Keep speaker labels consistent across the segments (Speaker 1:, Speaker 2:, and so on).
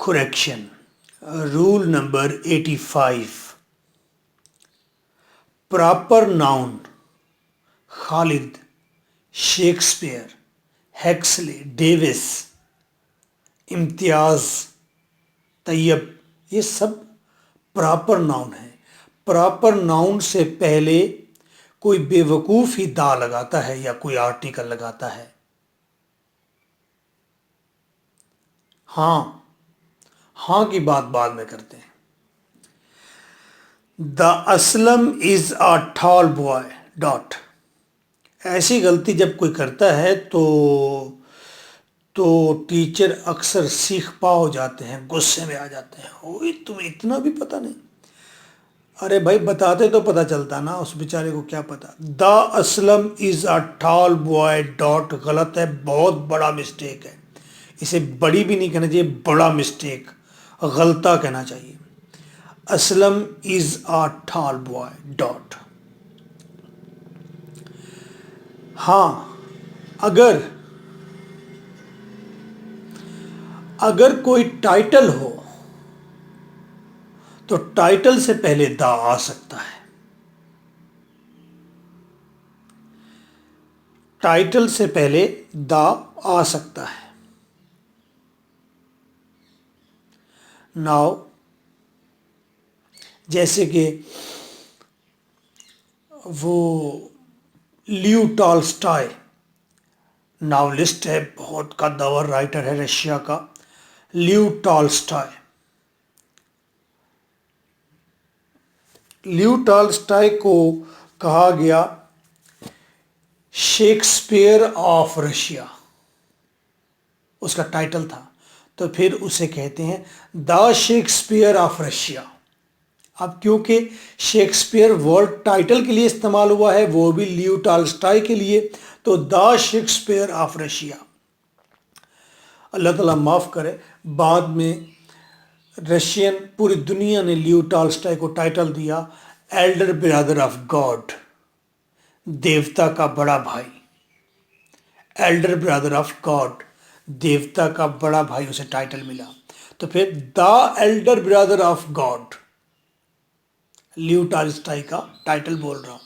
Speaker 1: Correction. Rule number 85. Proper noun Khalid, Shakespeare, Huxley, Davis, Imtiaz, Tayyab, ये सब proper noun है। Proper noun से पहले कोई बेवकूफ़ ही दा लगाता है या कोई आर्टिकल लगाता है। हाँ की बात बाद में करते हैं। The Aslam is a tall boy dot. ऐसी गलती जब कोई करता है तो टीचर अक्सर सीख पा हो जाते हैं, गुस्से में आ जाते हैं। ओए तुम्हें इतना भी पता नहीं। अरे भाई बताते तो पता चलता ना, उस बेचारे को क्या पता। The Aslam is a tall boy dot गलत है, बहुत बड़ा मिस्टेक है। इसे बड़ी भी नहीं कहना चाहिए, बड़ा मिस्टेक, गलता कहना चाहिए। Aslam is a tall boy dot. हाँ, अगर कोई टाइटल हो तो टाइटल से पहले दा आ सकता है। टाइटल से पहले दा आ सकता है। नाउ जैसे कि वो लियो टॉल्स्टॉय नॉवलिस्ट है, बहुत कद्दावर राइटर है रशिया का, लियो टॉल्स्टॉय। लियो टॉल्स्टॉय को कहा गया शेक्सपियर ऑफ रशिया, उसका टाइटल था। तो फिर उसे कहते हैं द शेक्सपियर ऑफ रशिया। अब क्योंकि शेक्सपियर वर्ड टाइटल के लिए इस्तेमाल हुआ है, वो भी लियो टॉल्स्टॉय के लिए, तो द शेक्सपियर ऑफ रशिया। अल्लाह ताला माफ़ करे, बाद में रशियन पूरी दुनिया ने लियो टॉल्स्टॉय को टाइटल दिया एल्डर ब्रदर ऑफ गॉड, देवता का बड़ा भाई। एल्डर ब्रदर ऑफ गॉड, देवता का बड़ा भाई, उसे टाइटल मिला। तो फिर the elder brother of God, Leo Tolstoy का टाइटल बोल रहा हूं।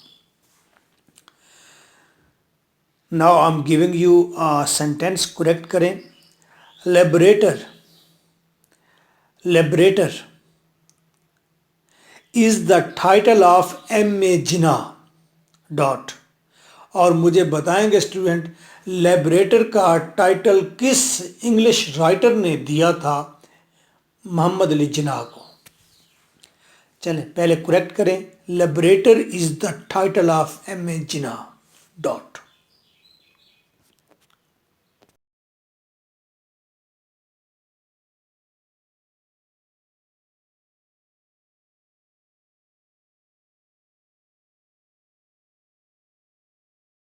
Speaker 1: Now I am giving you sentence, correct करें। Liberator is the title of M.A. Jinnah dot. और मुझे बताएंगे स्टूडेंट, लिबरेटर का टाइटल किस इंग्लिश राइटर ने दिया था मोहम्मद अली जिन्ना को। चलें पहले करेक्ट करें। Liberator is the title of M.A. Jinnah dot.